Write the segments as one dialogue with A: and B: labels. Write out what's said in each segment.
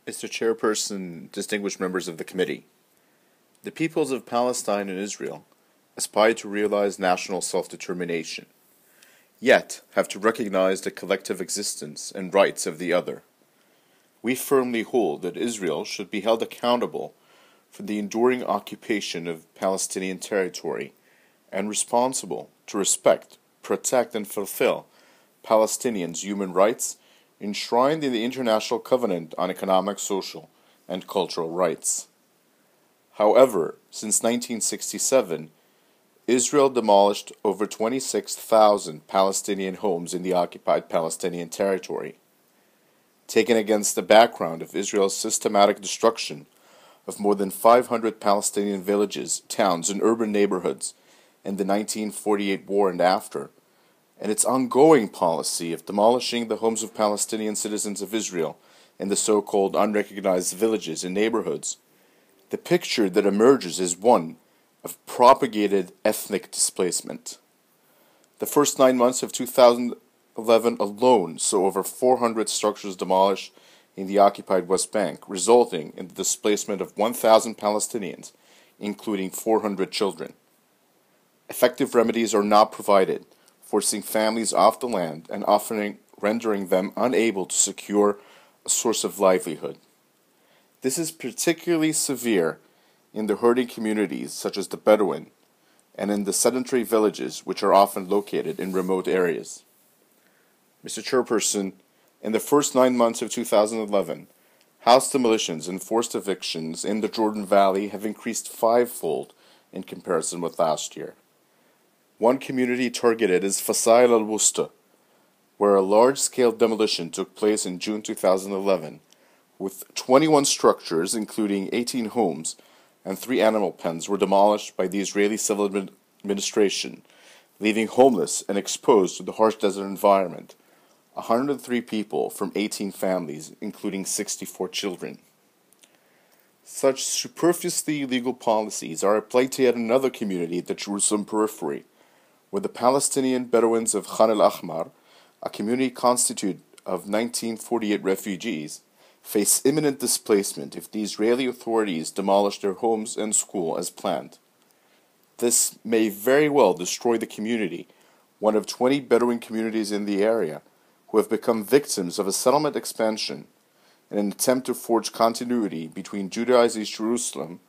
A: Mr. Chairperson, distinguished members of the committee, the peoples of Palestine and Israel aspire to realize national self-determination, yet have to recognize the collective existence and rights of the other. We firmly hold that Israel should be held accountable for the enduring occupation of Palestinian territory and responsible to respect, protect, and fulfill Palestinians' human rights enshrined in the International Covenant on Economic, Social, and Cultural Rights. However, since 1967, Israel demolished over 26,000 Palestinian homes in the occupied Palestinian territory. Taken against the background of Israel's systematic destruction of more than 500 Palestinian villages, towns, and urban neighborhoods in the 1948 war and after, and its ongoing policy of demolishing the homes of Palestinian citizens of Israel in the so-called unrecognized villages and neighborhoods, the picture that emerges is one of propagated ethnic displacement. The first 9 months of 2011 alone saw over 400 structures demolished in the occupied West Bank, resulting in the displacement of 1,000 Palestinians, including 400 children. Effective remedies are not provided, forcing families off the land and often rendering them unable to secure a source of livelihood. This is particularly severe in the herding communities such as the Bedouin and in the sedentary villages which are often located in remote areas. Mr. Chairperson, in the first 9 months of 2011, house demolitions and forced evictions in the Jordan Valley have increased fivefold in comparison with last year. One community targeted is Fasail al-Wusta, where a large-scale demolition took place in June 2011, with 21 structures, including 18 homes and 3 animal pens, were demolished by the Israeli civil administration, leaving homeless and exposed to the harsh desert environment 103 people from 18 families, including 64 children. Such superfluously illegal policies are applied to yet another community at the Jerusalem periphery, where the Palestinian Bedouins of Khan al-Ahmar, a community constituted of 1948 refugees, face imminent displacement if the Israeli authorities demolish their homes and school as planned. This may very well destroy the community, one of 20 Bedouin communities in the area, who have become victims of a settlement expansion in an attempt to forge continuity between Judaized East Jerusalem,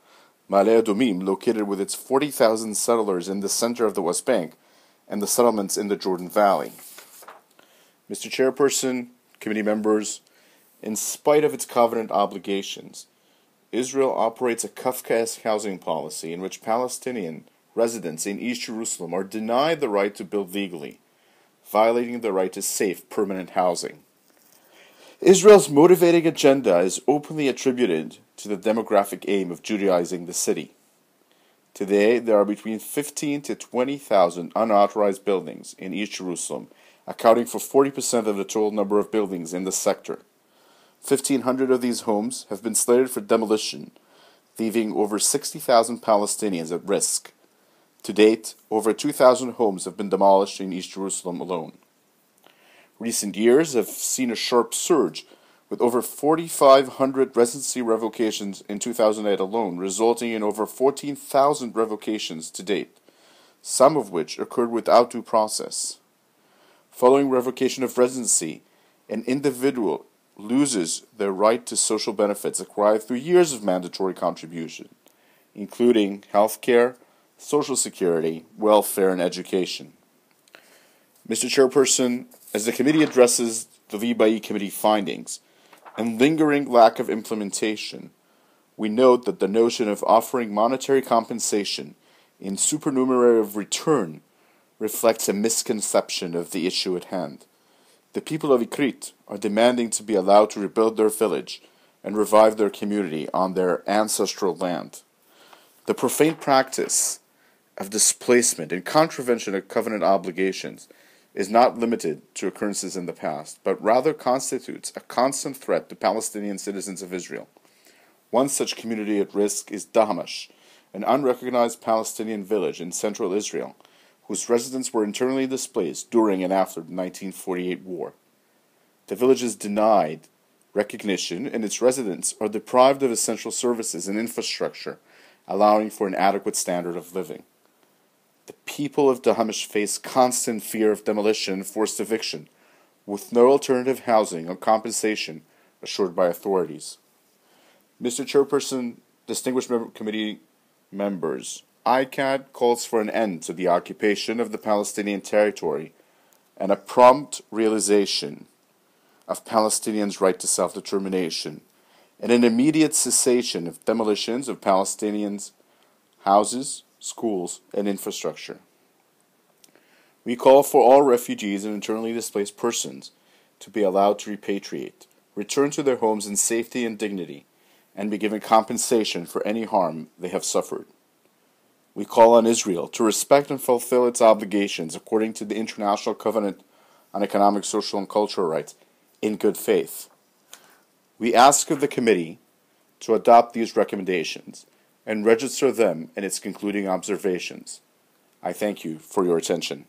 A: Ma'ale Adumim, located with its 40,000 settlers in the center of the West Bank, and the settlements in the Jordan Valley. Mr. Chairperson, committee members, in spite of its covenant obligations, Israel operates a Kafkaesque housing policy in which Palestinian residents in East Jerusalem are denied the right to build legally, violating the right to safe, permanent housing. Israel's motivating agenda is openly attributed to the demographic aim of Judaizing the city. Today, there are between 15 to 20,000 unauthorized buildings in East Jerusalem, accounting for 40% of the total number of buildings in the sector. 1,500 of these homes have been slated for demolition, leaving over 60,000 Palestinians at risk. To date, over 2,000 homes have been demolished in East Jerusalem alone. Recent years have seen a sharp surge, with over 4,500 residency revocations in 2008 alone, resulting in over 14,000 revocations to date, some of which occurred without due process. Following revocation of residency, an individual loses their right to social benefits acquired through years of mandatory contribution, including health care, Social Security, welfare, and education. Mr. Chairperson, as the committee addresses the Libai Committee findings and lingering lack of implementation, we note that the notion of offering monetary compensation in supernumerary of return reflects a misconception of the issue at hand. The people of Ikrit are demanding to be allowed to rebuild their village and revive their community on their ancestral land. The profane practice of displacement and contravention of covenant obligations is not limited to occurrences in the past, but rather constitutes a constant threat to Palestinian citizens of Israel. One such community at risk is Dahmash, an unrecognized Palestinian village in central Israel, whose residents were internally displaced during and after the 1948 war. The village is denied recognition and its residents are deprived of essential services and infrastructure, allowing for an adequate standard of living. The people of Dahamish face constant fear of demolition and forced eviction, with no alternative housing or compensation assured by authorities. Mr. Chairperson, distinguished committee members, ICAD calls for an end to the occupation of the Palestinian territory and a prompt realization of Palestinians' right to self-determination and an immediate cessation of demolitions of Palestinians' houses, schools, and infrastructure. We call for all refugees and internally displaced persons to be allowed to repatriate, return to their homes in safety and dignity, and be given compensation for any harm they have suffered. We call on Israel to respect and fulfill its obligations according to the International Covenant on Economic, Social, and Cultural Rights in good faith. We ask of the committee to adopt these recommendations and register them in its concluding observations. I thank you for your attention.